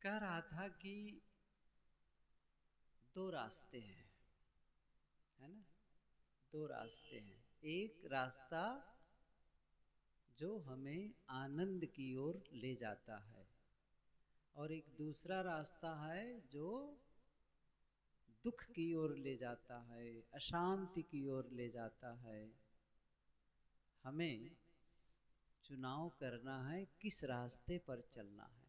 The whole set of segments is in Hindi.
कह रहा था कि दो रास्ते हैं, है ना। दो रास्ते हैं, एक रास्ता जो हमें आनंद की ओर ले जाता है और एक दूसरा रास्ता है जो दुख की ओर ले जाता है, अशांति की ओर ले जाता है। हमें चुनाव करना है किस रास्ते पर चलना है,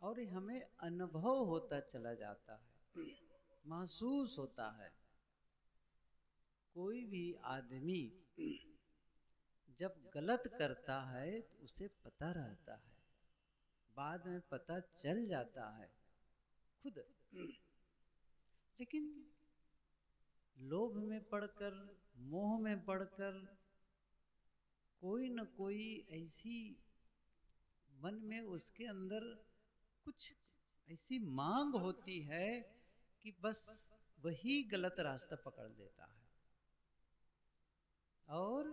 और ये हमें अनुभव होता चला जाता है, महसूस होता है। कोई भी आदमी जब गलत करता है तो उसे पता रहता है, बाद में पता चल जाता है खुद। लेकिन लोभ में पड़कर, मोह में पड़कर कोई न कोई ऐसी मन में उसके अंदर कुछ ऐसी मांग होती है कि बस वही गलत रास्ता पकड़ लेता है और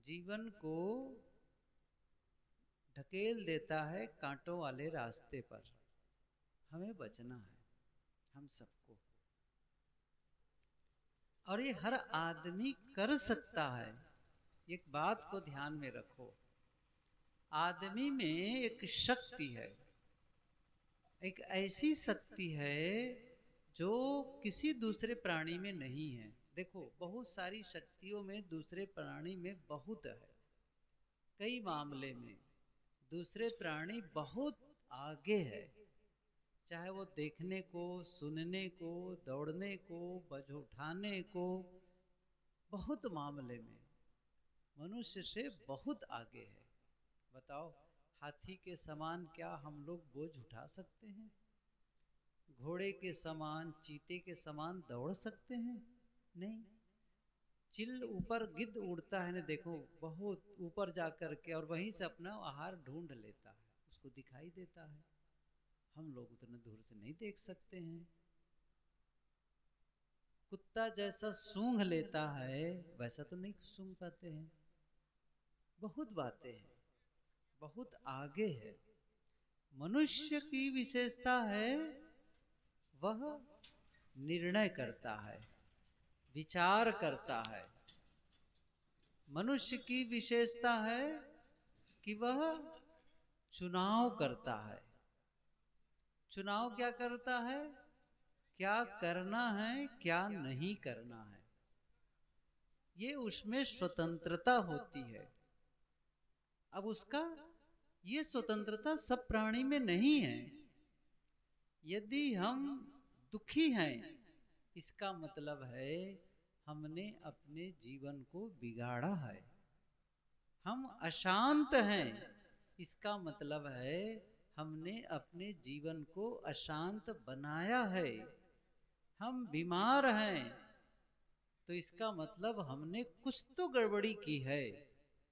जीवन को ढकेल देता है कांटों वाले रास्ते पर। हमें बचना है, हम सबको। और ये हर आदमी कर सकता है। एक बात को ध्यान में रखो, आदमी में एक शक्ति है, एक ऐसी शक्ति है जो किसी दूसरे प्राणी में नहीं है। देखो, बहुत सारी शक्तियों में दूसरे प्राणी में बहुत है। कई मामले में दूसरे प्राणी बहुत आगे है, चाहे वो देखने को, सुनने को, दौड़ने को, बोझ उठाने को, बहुत मामले में मनुष्य से बहुत आगे है। बताओ, हाथी के समान क्या हम लोग बोझ उठा सकते हैं? घोड़े के समान, चीते के समान दौड़ सकते हैं? नहीं। चिल ऊपर गिद्ध उड़ता है ना, देखो, बहुत ऊपर जा कर के, और वहीं से अपना आहार ढूंढ लेता है, उसको दिखाई देता है। हम लोग उतने दूर से नहीं देख सकते हैं। कुत्ता जैसा सूंघ लेता है वैसा तो नहीं सूंघ पाते हैं। बहुत बातें हैं, बहुत आगे है। मनुष्य की विशेषता है वह निर्णय करता है, विचार करता है। मनुष्य की विशेषता है कि वह चुनाव करता है। चुनाव क्या करता है? क्या करना है, क्या नहीं करना है, ये उसमें स्वतंत्रता होती है। अब उसका ये स्वतंत्रता सब प्राणी में नहीं है। यदि हम दुखी हैं, इसका मतलब है हमने अपने जीवन को बिगाड़ा है। हम अशांत हैं, इसका मतलब है हमने अपने जीवन को अशांत बनाया है। हम बीमार हैं तो इसका मतलब हमने कुछ तो गड़बड़ी की है,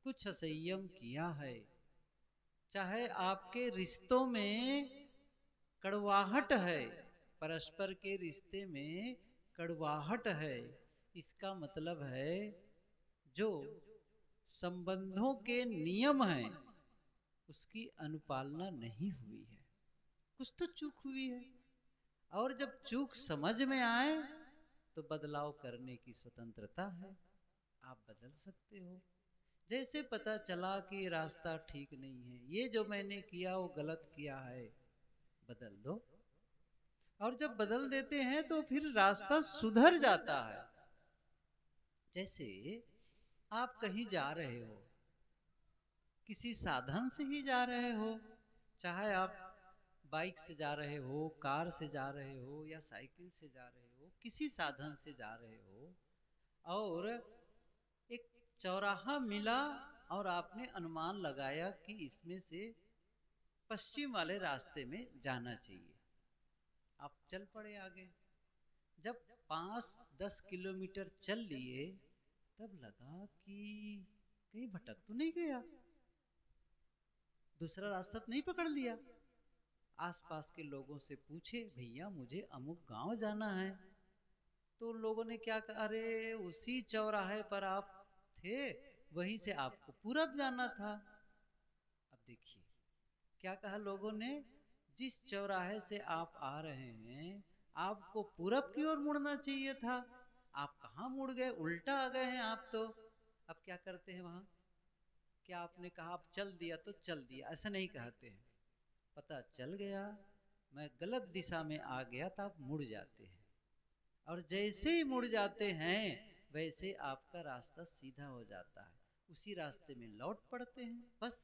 कुछ असंयम किया है। चाहे आपके रिश्तों में कड़वाहट है, परस्पर के रिश्ते में कड़वाहट है, इसका मतलब है जो संबंधों के नियम हैं उसकी अनुपालना नहीं हुई है, कुछ तो चूक हुई है। और जब चूक समझ में आए तो बदलाव करने की स्वतंत्रता है, आप बदल सकते हो। जैसे पता चला कि रास्ता ठीक नहीं है, ये जो मैंने किया वो गलत किया है, बदल दो। और जब बदल देते हैं तो फिर रास्ता सुधर जाता है। जैसे आप कहीं जा रहे हो, किसी साधन से ही जा रहे हो, चाहे आप बाइक से जा रहे हो, कार से जा रहे हो, या साइकिल से जा रहे हो, किसी साधन से जा रहे हो, और एक चौराहा मिला और आपने अनुमान लगाया कि इसमें से पश्चिम वाले रास्ते में जाना चाहिए। आप चल पड़े आगे। जब 5-10 किलोमीटर चल लिए तब लगा कि कहीं भटक तो नहीं गया, दूसरा रास्ता तो नहीं पकड़ लिया। आसपास के लोगों से पूछे, भैया मुझे अमुक गांव जाना है। तो लोगों ने क्या कहा, अरे उसी चौराहे पर आप थे, वहीं से आपको पूरब जाना था। अब देखिए क्या कहा लोगों ने, जिस चौराहे से आप आ रहे हैं आपको पूरब की ओर मुड़ना चाहिए था, आप कहाँ मुड़ गए, उल्टा आ गए हैं आप तो। अब क्या करते हैं वहां? क्या आपने कहा आप चल दिया तो चल दिया, ऐसा नहीं कहते हैं। पता चल गया मैं गलत दिशा में आ गया तो आप मुड़ जाते हैं, और जैसे ही मुड़ जाते हैं वैसे आपका रास्ता सीधा हो जाता है, उसी रास्ते में लौट पड़ते हैं। बस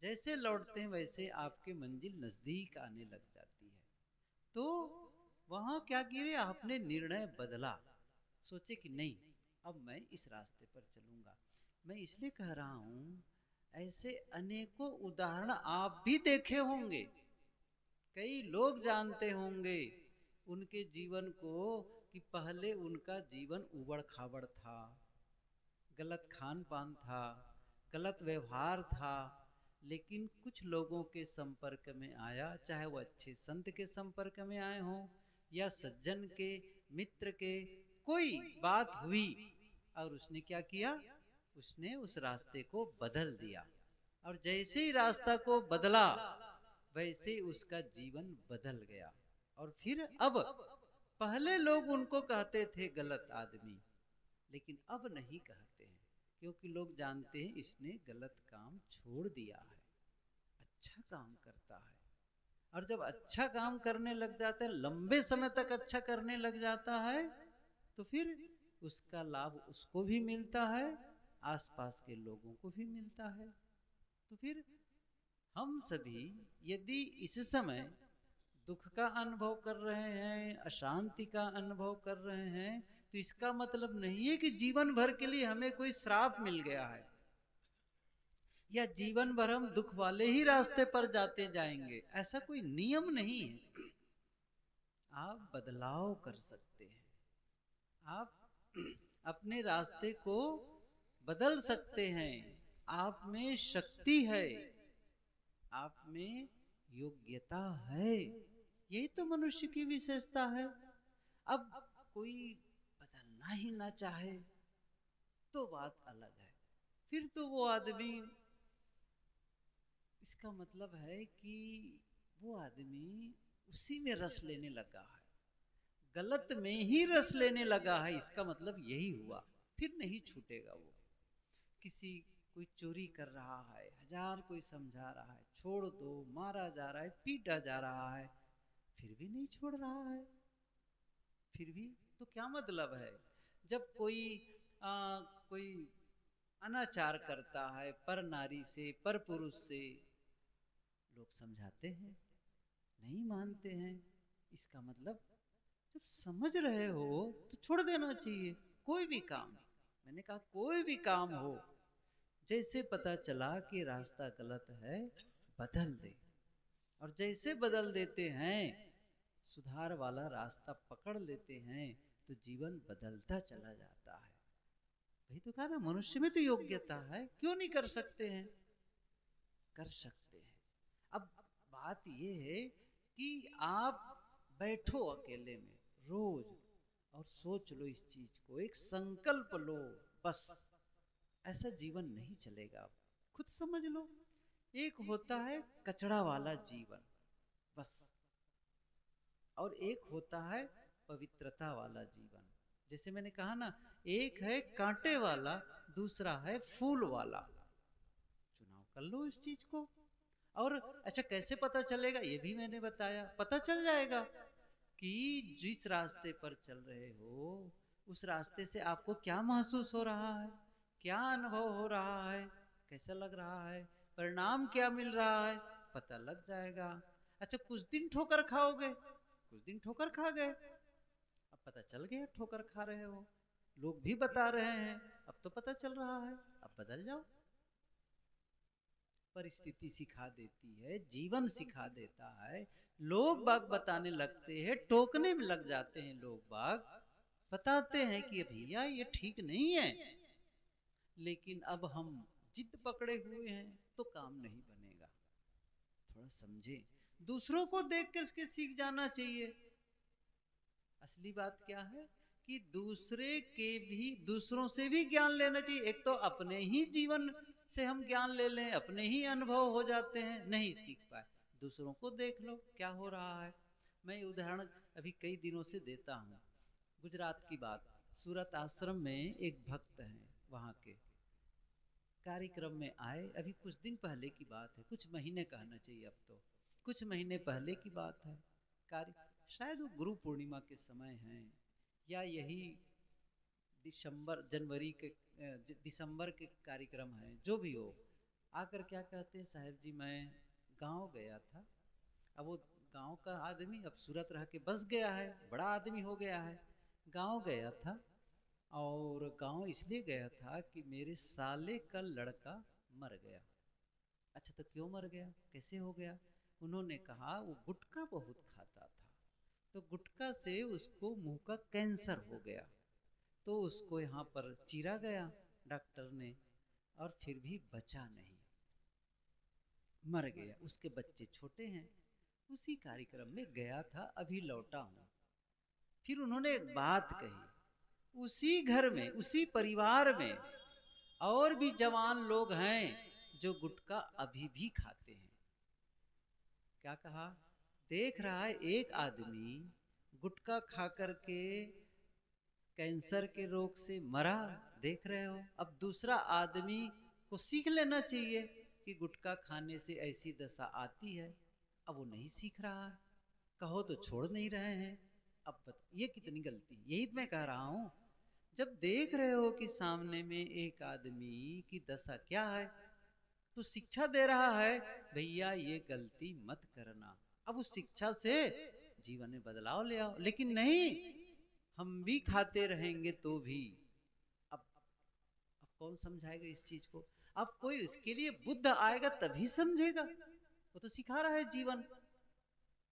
जैसे लौटते हैं वैसे आपकी मंजिल नजदीक आने लग जाती है। तो वहां क्या किए, आपने निर्णय बदला, सोचे कि नहीं अब मैं इस रास्ते पर चलूंगा। मैं इसलिए कह रहा हूं ऐसे अनेकों उदाहरण आप भी देखे होंगे, कई लोग जानते होंगे उनके जीवन को कि पहले उनका जीवन उबड़ खाबड़ था, गलत खान पान था, गलत व्यवहार था, लेकिन कुछ लोगों के संपर्क में आया, चाहे वो अच्छे संत के संपर्क में आए हों या सज्जन के, मित्र के, कोई बात हुई और उसने क्या किया, उसने उस रास्ते को बदल दिया, और जैसे ही रास्ता को बदला वैसे उसका जीवन बदल गया। और फिर अब पहले लोग उनको कहते थे गलत आदमी, लेकिन अब नहीं कहते हैं, क्योंकि लोग जानते हैं इसने गलत काम छोड़ दिया है, अच्छा काम करता है। और जब अच्छा काम करने लग जाता है, लंबे समय तक अच्छा करने लग जाता है, तो फिर उसका लाभ उसको भी मिलता है, आसपास के लोगों को भी मिलता है। तो फिर हम सभी यदि इस समय दुख का अनुभव कर रहे हैं, अशांति का अनुभव कर रहे हैं, तो इसका मतलब नहीं है कि जीवन भर के लिए हमें कोई श्राप मिल गया है, या जीवन भर हम दुख वाले ही रास्ते पर जाते जाएंगे, ऐसा कोई नियम नहीं है। आप बदलाव कर सकते हैं, आप अपने रास्ते को बदल सकते हैं, आप में शक्ति है, आप में योग्यता है, यही तो मनुष्य की विशेषता है। अब कोई बदलना ही ना चाहे तो बात अलग है, फिर तो वो आदमी, इसका मतलब है कि वो आदमी उसी में रस लेने लगा है, गलत में ही रस लेने लगा है, इसका मतलब यही हुआ, फिर नहीं छूटेगा वो। किसी कोई चोरी कर रहा है, हजार कोई समझा रहा है छोड़ दो, मारा जा रहा है, पीटा जा रहा है, फिर भी नहीं छोड़ रहा है, फिर भी तो क्या मतलब है। जब कोई अनाचार करता है पर नारी से, पर पुरुष से, लोग समझाते हैं, नहीं मानते हैं, इसका मतलब जब समझ रहे हो तो छोड़ देना चाहिए कोई भी काम। मैंने कहा कोई भी काम हो, जैसे पता चला कि रास्ता गलत है बदल दे, और जैसे बदल देते हैं, सुधार वाला रास्ता पकड़ लेते हैं, तो जीवन बदलता चला जाता है। वही तो कहा ना, मनुष्य में तो योग्यता है, क्यों नहीं कर सकते हैं, कर सकते हैं। अब बात यह है कि आप बैठो अकेले में रोज और सोच लो इस चीज को, एक संकल्प लो, बस ऐसा जीवन नहीं चलेगा। खुद समझ लो, एक होता है कचड़ा वाला जीवन बस, और एक होता है पवित्रता वाला जीवन। जैसे मैंने कहा ना, एक है कांटे वाला, दूसरा है फूल वाला, चुनाव कर लो इस चीज को। और अच्छा कैसे पता चलेगा, ये भी मैंने बताया, पता चल जाएगा कि जिस रास्ते पर चल रहे हो उस रास्ते से आपको क्या महसूस हो रहा है, क्या अनुभव हो रहा है, कैसा लग रहा है, परिणाम क्या मिल रहा है, पता लग जाएगा। अच्छा कुछ दिन ठोकर खाओगे, कुछ दिन ठोकर खा गए, अब पता चल गया ठोकर खा रहे हो, लोग भी बता रहे हैं, अब तो पता चल रहा है, अब बदल जाओ। परिस्थिति सिखा देती है, जीवन सिखा देता है, लोग बाग बताने लगते हैं, टोकने में लग जाते हैं, लोग बाग बताते हैं कि भैया ये ठीक नहीं है, लेकिन अब हम जिद पकड़े हुए हैं तो काम नहीं बनेगा। थोड़ा समझे, दूसरों को देख कर इसके सीख जाना चाहिए। असली बात क्या है कि दूसरों से भी ज्ञान लेना चाहिए। एक तो अपने ही जीवन से हम ज्ञान ले लें, अपने ही अनुभव हो जाते हैं, नहीं सीख पाए, दूसरों को देख लो क्या हो रहा है। मैं ये उदाहरण अभी कई दिनों से देता हूँ। गुजरात की बात, सूरत आश्रम में एक भक्त हैं, वहाँ के कार्यक्रम में आए। अभी कुछ दिन पहले की बात है, कुछ महीने कहना चाहिए, अब तो कुछ महीने पहले की बात है। कार्य शायद वो गुरु पूर्णिमा के समय हैं, या यही जनवरी के दिसंबर के कार्यक्रम है, जो भी हो। आकर क्या कहते हैं, साहब जी मैं गांव गया था। अब वो गांव का आदमी अब सूरत रह के बस गया है, बड़ा आदमी हो गया है। गांव गया था, और गांव इसलिए गया था कि मेरे साले का लड़का मर गया। अच्छा, तो क्यों मर गया, कैसे हो गया? उन्होंने कहा वो गुटखा बहुत खाता था, तो गुटखा से उसको मुंह का कैंसर हो गया। तो उसको यहाँ पर चीरा गया डॉक्टर ने, और फिर भी बचा नहीं, मर गया। उसके बच्चे छोटे हैं। उसी कार्यक्रम में गया था, अभी लौटा हूँ। फिर उन्होंने एक बात कही, उसी घर में, उसी परिवार में और भी जवान लोग हैं जो गुटखा अभी भी खाते हैं। क्या कहा? देख रहा है एक आदमी गुटखा खा करके कैंसर के रोग से मरा, देख रहे हो। अब दूसरा आदमी को सीख लेना चाहिए कि गुटखा खाने से ऐसी दशा आती है। अब वो नहीं सीख रहा है, कहो तो छोड़ नहीं रहे हैं। अब ये कितनी गलती, यही तो मैं कह रहा हूं। जब देख रहे हो कि सामने में एक आदमी की दशा क्या है, तो शिक्षा दे रहा है, भैया ये गलती मत करना। अब उस शिक्षा से जीवन में बदलाव ले आओ। लेकिन नहीं, हम भी खाते रहेंगे तो भी अब कौन समझाएगा इस चीज को? अब कोई इसके लिए बुद्ध आएगा तभी समझेगा। वो तो सिखा रहा है जीवन,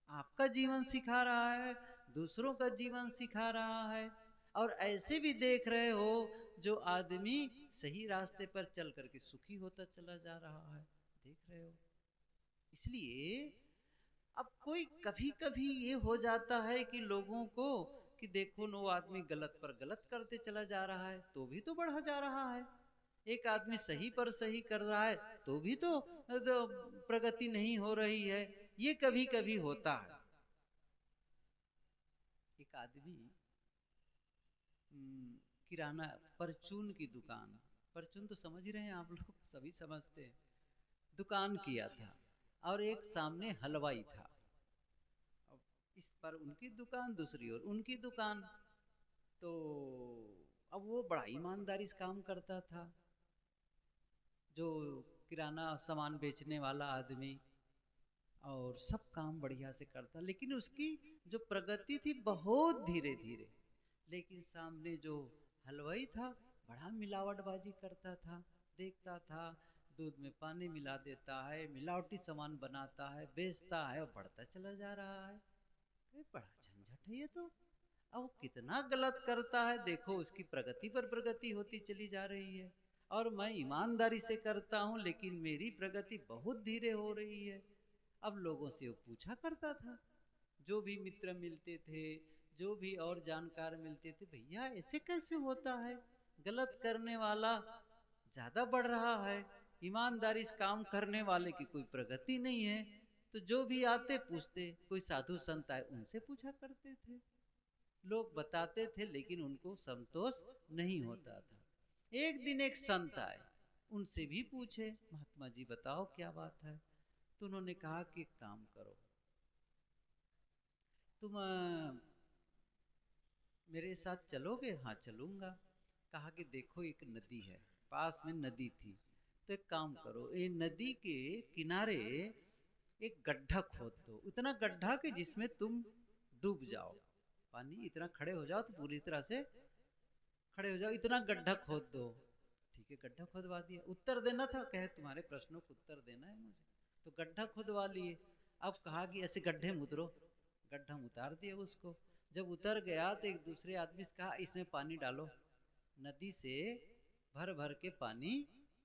आपका जीवन सिखा रहा है, दूसरों का जीवन सिखा रहा है। और ऐसे भी देख रहे हो जो आदमी सही रास्ते पर चल करके सुखी होता चला जा रहा है, देख रहे हो। इसलिए अब कोई कभी कभी ये हो जाता है कि लोगों को कि देखो न, वो आदमी गलत पर गलत करते चला जा रहा है तो भी तो बढ़ा जा रहा है। एक आदमी सही पर सही कर रहा है तो भी तो प्रगति नहीं हो रही है। ये कभी कभी होता है। एक आदमी किराना, परचून की दुकान, परचून तो समझ ही रहे हैं आप लोग, सभी समझते हैं। दुकान किया था, और एक सामने हलवाई था। अब इस पर उनकी दुकान, दूसरी ओर उनकी दुकान। तो अब वो बड़ा ईमानदारी से काम करता था, जो किराना सामान बेचने वाला आदमी, और सब काम बढ़िया से करता। लेकिन उसकी जो प्रगति थी बहुत धीरे धीरे। लेकिन सामने जो हलवाई था बड़ा मिलावटबाजी करता था। देखता था दूध में पानी मिला देता है, मिलावटी सामान बनाता है, बेचता है, और बढ़ता चला जा रहा है। बड़ा झंझट है ये तो। अब वो कितना गलत करता है, देखो उसकी प्रगति पर प्रगति होती चली जा रही है। और मैं ईमानदारी से करता हूँ लेकिन मेरी प्रगति बहुत धीरे हो रही है। अब लोगों से वो पूछा करता था, जो भी मित्र मिलते थे, जो भी और जानकार मिलते थे, भैया ऐसे कैसे होता है, गलत करने वाला ज्यादा बढ़ रहा है, ईमानदारी से काम करने वाले की कोई प्रगति नहीं है। तो जो भी आते पूछते, कोई साधु संत आए उनसे पूछा करते थे, लोग बताते थे, लेकिन उनको संतोष नहीं होता था। एक दिन एक संत आए, उनसे भी पूछे, महात्मा जी बताओ क्या बात है? तो उन्होंने कहा कि एक काम करो, तुम मेरे साथ चलोगे? हाँ चलूंगा। कहा कि देखो एक नदी है, पास में नदी थी, तो एक काम करो, ये नदी के किनारे एक गड्ढा खोद दो, इतना गड्ढा कि जिसमें तुम डूब जाओ, पानी इतना खड़े हो जाओ, तो पूरी तरह से खड़े हो जाओ, इतना गड्ढा खोद दो। ठीक है, गड्ढा खोदवा दिया। उत्तर देना था, कहे तुम्हारे प्रश्नों को उत्तर देना है मुझे, तो गड्ढा खुदवा लिए। अब कहा कि ऐसे गड्ढे में उतरो, गड्ढा में उतार दिया उसको। जब उतर गया तो एक दूसरे आदमी से कहा इसमें पानी डालो। नदी से भर भर के पानी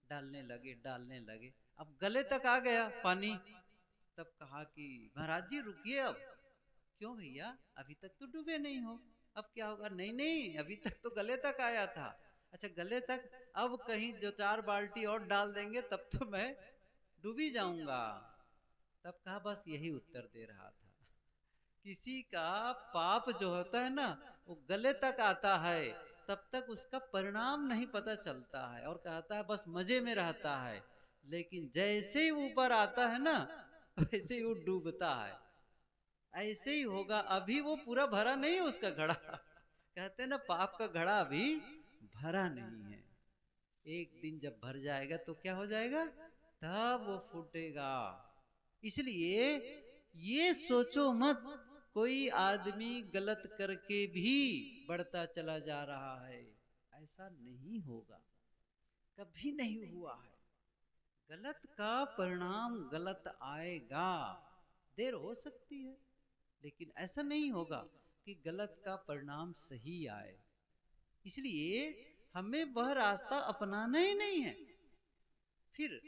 डालने लगे। अब गले तक आ गया पानी। तब कहा कि महाराज जी रुकिए, अब क्यों भैया, अभी तक तो डूबे नहीं हो, अब क्या होगा? नहीं नहीं, अभी तक तो गले तक आया था। अच्छा गले तक, अब कहीं जो 4 बाल्टी और डाल देंगे तब तो मैं डूबी जाऊंगा। तब कहा बस यही उत्तर दे रहा था। किसी का पाप जो होता है ना, वो गले तक आता है, तब तक उसका परिणाम नहीं पता चलता है, और कहता है बस मजे में रहता है। लेकिन जैसे ही ऊपर आता है ना, वैसे ही वो डूबता है। ऐसे ही होगा, अभी वो पूरा भरा नहीं है उसका घड़ा। कहते हैं ना, पाप का घड़ा अभी भरा नहीं है। एक दिन जब भर जाएगा तो क्या हो जाएगा, तब वो फूटेगा। इसलिए ये सोचो मत कोई आदमी गलत करके भी बढ़ता चला जा रहा है, ऐसा नहीं होगा, कभी नहीं हुआ है। गलत का परिणाम गलत आएगा, देर हो सकती है, लेकिन ऐसा नहीं होगा कि गलत का परिणाम सही आए। इसलिए हमें वह रास्ता अपनाना ही नहीं है। फिर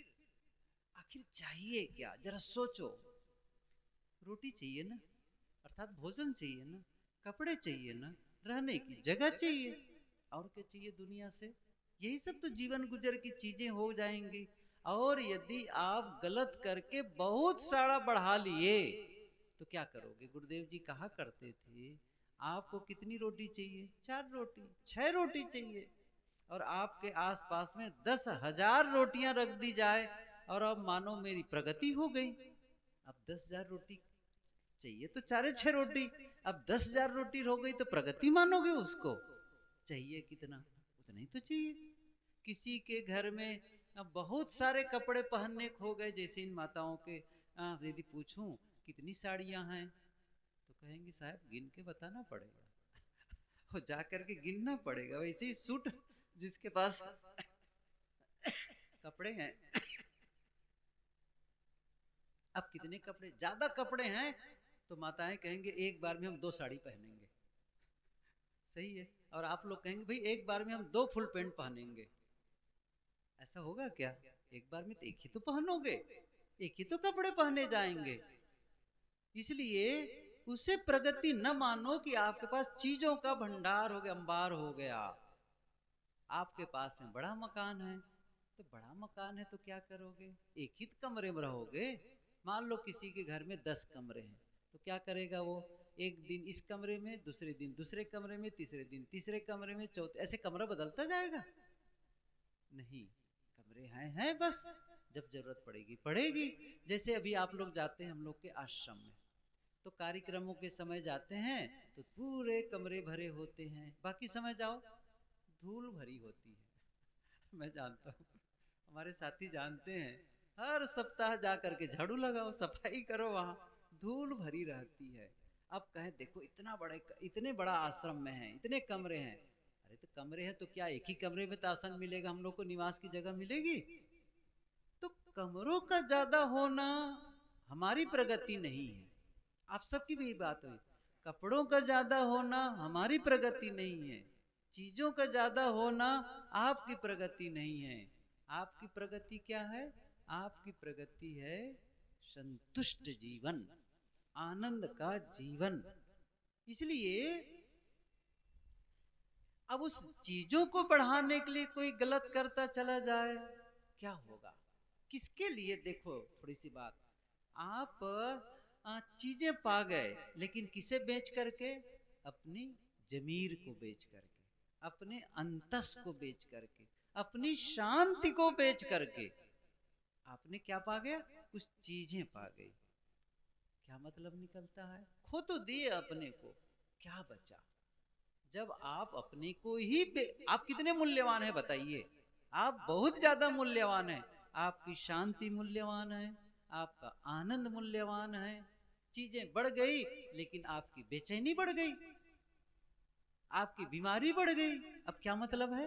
आखिर चाहिए क्या, जरा सोचो। रोटी चाहिए ना, अर्थात भोजन चाहिए ना, कपड़े चाहिए ना, रहने की जगह चाहिए, और क्या चाहिए दुनिया से? यही सब तो जीवन गुजर की चीजें हो जाएंगी। और यदि आप गलत करके बहुत सारा बढ़ा लिए तो क्या करोगे? गुरुदेव जी कहा करते थे, आपको कितनी रोटी चाहिए? 4 रोटी, 6 रोटी चाहिए, और आपके आसपास में 10,000 रोटियां रख दी जाए, और अब मानो मेरी प्रगति हो गई। अब 10,000 रोटी चाहिए तो 4-6 रोटी, अब 10,000 रोटी हो गई तो प्रगति मानोगे उसको? चाहिए कितना, उतना ही तो चाहिए। किसी के घर में अब बहुत सारे कपड़े पहनने को हो गए, जैसे इन माताओं के यदि पूछूं कितनी साड़ियां हैं, तो कहेंगे साहब गिन के बताना पड़ेगा, वो जा करके गिनना पड़ेगा। वैसे ही सूट जिसके पास कपड़े हैं, अब कितने कपड़े, ज्यादा कपड़े हैं तो माताएं कहेंगे एक बार में हम 2 साड़ी पहनेंगे, सही है। और आप लोग कहेंगे भाई एक बार में हम 2 फुल पैंट पहनेंगे। ऐसा होगा क्या? एक बार में तो एक ही तो पहनोगे, एक ही तो कपड़े पहने जाएंगे। इसलिए उसे प्रगति न मानो कि आपके पास चीजों का भंडार हो गया, अंबार हो गया। आपके पास में बड़ा मकान है, तो बड़ा मकान है तो क्या करोगे? एक ही कमरे में रहोगे। मान लो किसी के घर में 10 कमरे हैं, तो क्या करेगा वो? एक दिन इस कमरे में, दूसरे दिन दूसरे कमरे में, तीसरे दिन तीसरे कमरे में, चौथे, ऐसे कमरा बदलता जाएगा? नहीं, कमरे हैं बस, जब जरूरत पड़ेगी पड़ेगी। जैसे अभी आप लोग जाते हैं हम लोग के आश्रम में, तो कार्यक्रमों के समय जाते हैं तो पूरे कमरे भरे होते हैं, बाकी समय जाओ धूल भरी होती है। मैं जानता हूँ, हमारे साथी जानते हैं, हर सप्ताह जा करके झाड़ू लगाओ, सफाई करो, वहां धूल भरी रहती है। अब कहें देखो इतने बड़ा आश्रम में है, इतने कमरे हैं। अरे तो कमरे हैं तो क्या एक ही कमरे में तो आसन मिलेगा, हम लोग को निवास की जगह मिलेगी? तो कमरों का ज्यादा होना हमारी प्रगति नहीं है। आप सबकी भी बात हुई, कपड़ों का ज्यादा होना हमारी प्रगति नहीं है, चीजों का ज्यादा होना आपकी प्रगति नहीं है। आपकी प्रगति क्या है? आपकी प्रगति है संतुष्ट जीवन, आनंद का जीवन। इसलिए अब उस चीजों को बढ़ाने के लिए कोई गलत करता चला जाए, क्या होगा? किसके लिए? देखो थोड़ी सी बात, आप चीजें पा गए, लेकिन किसे बेच करके? अपनी जमीर को बेच करके, अपने अंतस को बेच करके, अपनी शांति को बेच करके आपने क्या पा गया? कुछ चीजें पा गई। क्या मतलब निकलता है? खो तो दिए अपने को, क्या बचा? जब आप अपने को ही आप कितने मूल्यवान है बताइए? आप बहुत ज्यादा मूल्यवान है। आपकी शांति मूल्यवान है, आपका आनंद मूल्यवान है। चीजें बढ़ गई लेकिन आपकी बेचैनी बढ़ गई, आपकी बीमारी बढ़ गई। अब क्या मतलब है?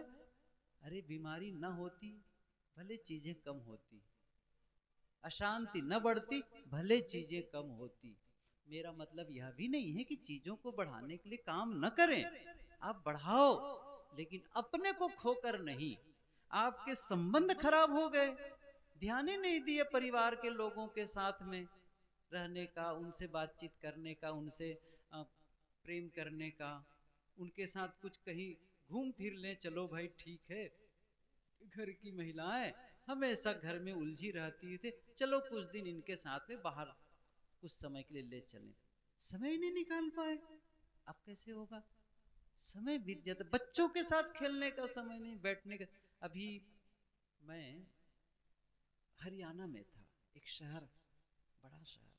अरे बीमारी न होती भले चीजें कम होती, अशांति न बढ़ती भले चीजें कम होती। मेरा मतलब यह भी नहीं है कि चीजों को बढ़ाने के लिए काम न करें, आप बढ़ाओ, लेकिन अपने को खोकर नहीं। आपके संबंध खराब हो गए, ध्यान ही नहीं दिए परिवार के लोगों के साथ में रहने का, उनसे बातचीत करने का, उनसे प्रेम करने का, उनके साथ कुछ कहीं घूम फिर लें, चलो भाई ठीक है, घर की महिलाएं हमेशा घर में उलझी रहती थी, चलो कुछ दिन इनके साथ में बाहर कुछ समय के लिए ले चलें। समय नहीं निकाल पाए, अब कैसे होगा? समय बीत जाता, बच्चों के साथ खेलने का समय नहीं, बैठने का। अभी मैं हरियाणा में था, एक शहर, बड़ा शहर,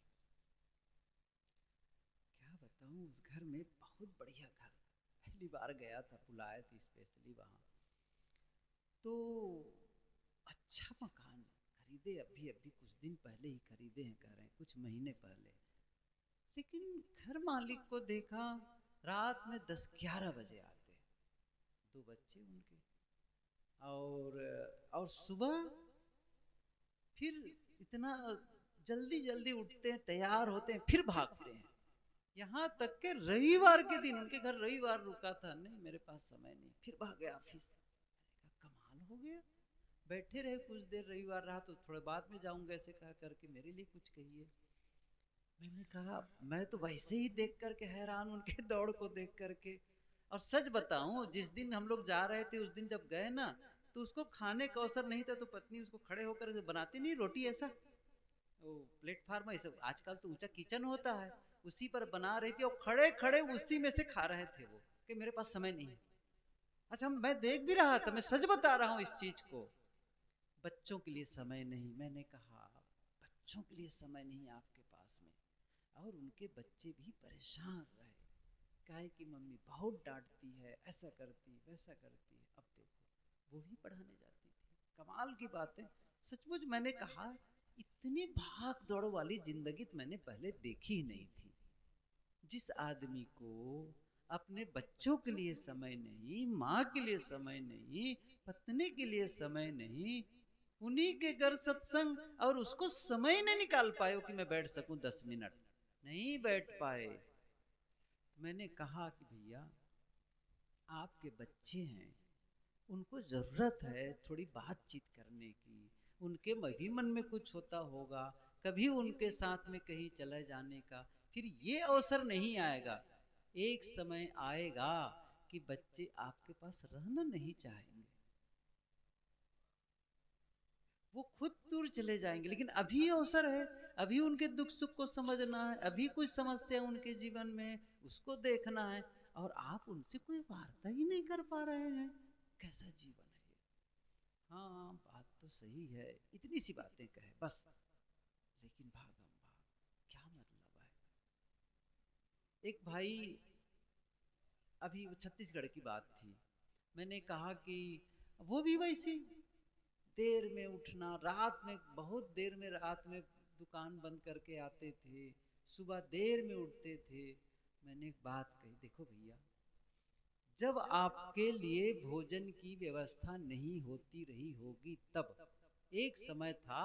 क्या बताऊं, उस घर में बहुत बढ़िया घर, पहली बार गया था, बुलाए थे स्पेशली वहां। तो अच्छा मकान खरीदे, अभी कुछ दिन पहले ही खरीदे हैं, कह रहे हैं कुछ महीने पहले। लेकिन घर मालिक को देखा रात में 10-11 बजे आते, 2 बच्चे उनके, और सुबह फिर इतना जल्दी जल्दी उठते हैं, तैयार होते हैं, फिर भागते हैं। यहाँ तक के रविवार के दिन, उनके घर रविवार रुका था, नहीं मेरे पास समय नहीं, फिर भागे ऑफिस। कमाल हो गया, बैठे रहे कुछ देर, रविवार रहा तो थोड़े बाद में जाऊंगा, ऐसे कहा करके मेरे लिए कुछ कहिए। मैंने कहा मैं तो वैसे ही देख करके हैरान, उनके दौड़ को देख करके। और सच बताऊं, जिस दिन हम लोग जा रहे थे, उस दिन जब गए ना, तो उसको खाने का अवसर नहीं था, तो पत्नी उसको खड़े होकर बनाती नहीं रोटी, ऐसा वो प्लेटफार्म, ऐसा आजकल तो ऊंचा किचन होता है, उसी पर बना रही थी, और खड़े खड़े उसी में से खा रहे थे वो, कि मेरे पास समय नहीं है। अच्छा, मैं देख भी रहा था, मैं सच बता रहा हूँ इस चीज को। बच्चों के लिए समय नहीं, मैंने कहा बच्चों के लिए समय नहीं आपके पास में। और उनके बच्चे भी परेशान रहे, कहे कि मम्मी बहुत डांटती है, ऐसा करती वैसा करती है। अब देखो वो भी पढ़ाने जाती थी, कमाल की बात है। सचमुच मैंने कहा इतनी भाग दौड़ वाली जिंदगी तो मैंने पहले देखी ही नहीं थी। जिस आदमी को अपने बच्चों के लिए समय नहीं, माँ के लिए समय नहीं, पत्नी के लिए समय नहीं, उन्हीं के घर सत्संग, और उसको समय नहीं निकाल पाए कि मैं बैठ सकूं 10 मिनट, नहीं बैठ पाए। मैंने कहा कि भैया आपके बच्चे हैं, उनको जरूरत है थोड़ी बातचीत करने की, उनके भी मन में कुछ होता होगा, कभी उनके साथ में कहीं चले जाने का। फिर ये अवसर नहीं आएगा, एक समय आएगा कि बच्चे आपके पास रहना नहीं चाहेंगे, वो खुद दूर चले जाएंगे। लेकिन अभी अवसर है, अभी उनके दुख सुख को समझना है, अभी कुछ समस्या उनके जीवन में उसको देखना है, और आप उनसे कोई वार्ता ही नहीं कर पा रहे हैं। कैसा जीवन है ये? हाँ बात तो सही है, इतनी सी बातें कहे बस, लेकिन भागम भाग क्या मतलब है? एक भाई, अभी छत्तीसगढ़ की बात थी, मैंने कहा कि वो भी वैसी देर में उठना, रात में बहुत देर में, रात में दुकान बंद करके आते थे, सुबह देर में उठते थे। मैंने एक बात कही, देखो भैया, जब आपके लिए भोजन की व्यवस्था नहीं होती रही होगी, तब एक समय था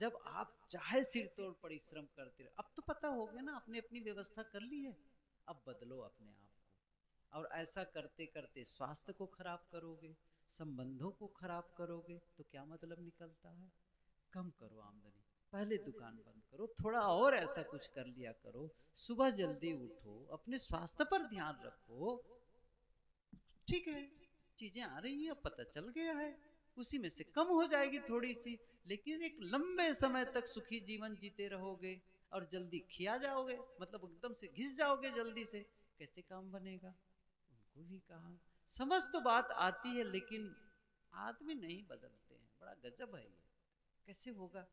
जब आप चाहे सिर तोड़ परिश्रम करते रहे। अब तो पता हो गया ना, अपनी अपनी व्यवस्था कर ली है, अब बदलो अपने आप को। और ऐसा करते करते स्वास्थ्य को खराब करोगे, संबंधों को खराब करोगे, तो क्या मतलब निकलता है? कम करो आमदनी, पहले दुकान बंद करो, थोड़ा और ऐसा कुछ कर लिया करो, सुबह जल्दी उठो, अपने स्वास्थ्य पर ध्यान रखो। ठीक है, चीजें आ रही है, अब पता चल गया है, उसी में से कम हो जाएगी थोड़ी सी, लेकिन एक लंबे समय तक सुखी जीवन जीते रहोगे और जल्दी खिया जाओगे, मतलब एकदम से घिस जाओगे जल्दी से, कैसे काम बनेगा? उनको भी कहा, समझ तो बात आती है, लेकिन आदमी नहीं बदलते हैं, बड़ा गजब है ये, कैसे होगा?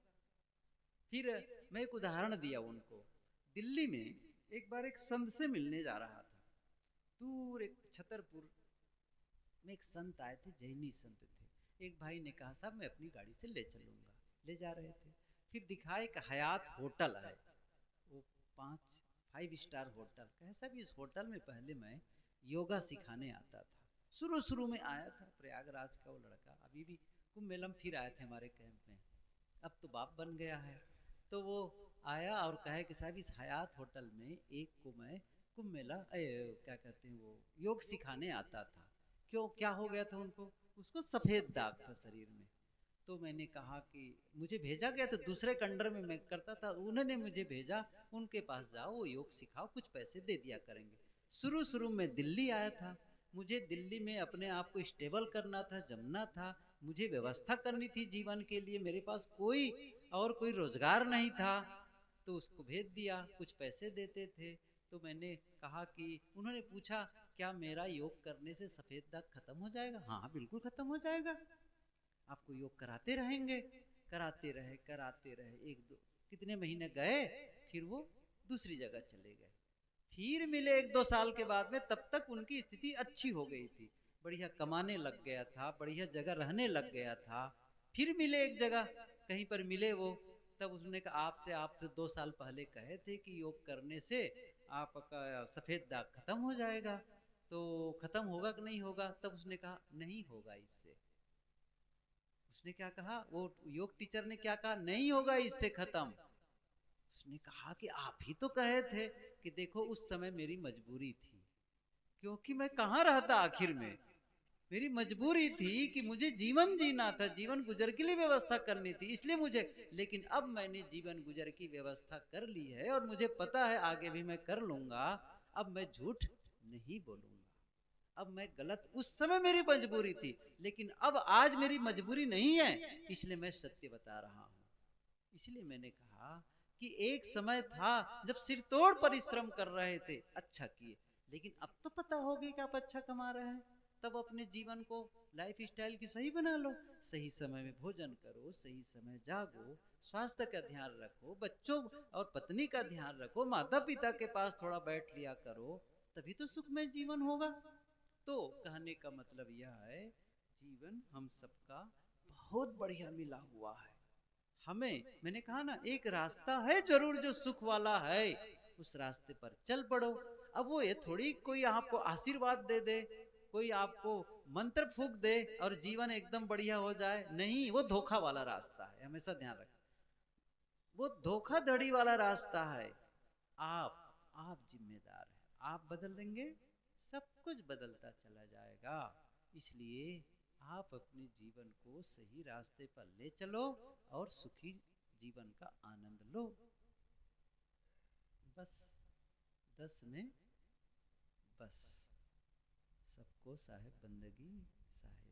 फिर मैं एक उदाहरण दिया उनको, दिल्ली में एक बार एक संत से मिलने जा रहा था, दूर एक छतरपुर में एक संत आए थे, जैनी संत थे। एक भाई ने कहा साहब मैं अपनी गाड़ी से ले चलूंगा, ले जा रहे थे। फिर दिखाए एक हयात होटल है, वो 5 स्टार होटल, कहे साहब इस होटल में पहले मैं योगा सिखाने आता था, शुरू शुरू में आया था, प्रयागराज का वो लड़का, अभी भी कुंभ मेलम फिर आए थे हमारे कैंप में, अब तो बाप बन गया है। तो वो आया और कहे कि साहब इस हयात होटल में एक को मैं कुंभ मेला क्या कहते हैं वो योग सिखाने आता था। क्यों, क्या हो गया था उनको? उसको सफ़ेद दाग था शरीर में। तो मैंने कहा कि मुझे भेजा गया, तो दूसरे कंडर में मैं करता था, उन्होंने मुझे भेजा, उनके पास जाओ, वो योग सिखाओ, कुछ पैसे दे दिया करेंगे। शुरू शुरू में दिल्ली आया था, मुझे दिल्ली में अपने आप को स्टेबल करना था, जमना था, मुझे व्यवस्था करनी थी जीवन के लिए, मेरे पास कोई रोजगार नहीं था, तो उसको भेज दिया। कुछ पैसे देते थे, तो मैंने कहा कि उन्होंने पूछा क्या मेरा योग करने से सफेद दाग खत्म हो जाएगा? हाँ बिल्कुल खत्म हो जाएगा, आपको योग कराते रहेंगे। कराते रहे, एक दो कितने महीने गए, फिर वो दूसरी जगह चले गए। फिर मिले 1-2 साल के बाद में, तब तक उनकी स्थिति अच्छी हो गई थी, बढ़िया कमाने लग गया था, बढ़िया जगह रहने लग गया था। फिर मिले एक जगह, कहीं पर मिले वो, तब उसने कहा आपसे 2 साल पहले कहे थे कि योग करने से आपका सफेद दाग खत्म हो जाएगा, तो खत्म होगा कि नहीं होगा? तब उसने कहा नहीं होगा इससे। उसने क्या कहा, वो योग टीचर ने क्या कहा, नहीं होगा इससे खत्म। उसने कहा कि आप ही तो कहे थे कि देखो उस समय मेरी मजबूरी थी, क्योंकि मैं कहाँ रहता आखिर में, मेरी मजबूरी थी कि मुझे जीवन जीना था, जीवन गुजर के लिए व्यवस्था करनी थी, इसलिए मुझे, लेकिन अब मैंने जीवन गुजर की व्यवस्था कर ली है और मुझे पता है आगे भी मैं कर लूंगा, अब मैं झूठ नहीं बोलूंगा। अब मैं गलत, उस समय मेरी मजबूरी थी, लेकिन अब आज मेरी मजबूरी नहीं है, इसलिए मैं सत्य बता रहा हूं। इसलिए मैंने कहा कि एक समय था जब सिरतोड़ परिश्रम कर रहे थे, अच्छा किए, लेकिन अब तो पता हो गया कि आप अच्छा कमा रहे हैं, तब अपने जीवन को, लाइफ स्टाइल की सही बना लो, सही समय में भोजन करो, सही समय जागो, स्वास्थ्य का ध्यान रखो, बच्चों और पत्नी का ध्यान रखो, माता पिता के पास थोड़ा बैठ लिया करो, तभी तो सुखमय जीवन होगा। तो कहने का मतलब यह है, जीवन हम सबका बहुत बढ़िया मिला हुआ है। हमें, मैंने कहा ना, एक रास्ता है जरूर जो सुख वाला है, उस रास्ते पर चल पड़ो। अब वो ये थोड़ी कोई आपको आशीर्वाद दे दे, कोई आपको मंत्र फूक दे और जीवन एकदम बढ़िया हो जाए, नहीं, वो धोखा वाला रास्ता है, हमेशा ध्यान रखें, वो धोखाधड़ी वाला रास्ता है। आप जिम्मेदार हैं, आप बदल देंगे, सब कुछ बदलता चला जाएगा। इसलिए आप अपने जीवन को सही रास्ते पर ले चलो और सुखी जीवन का आनंद लो। बस 10 में बस सबको साहेब बंदगी साहेब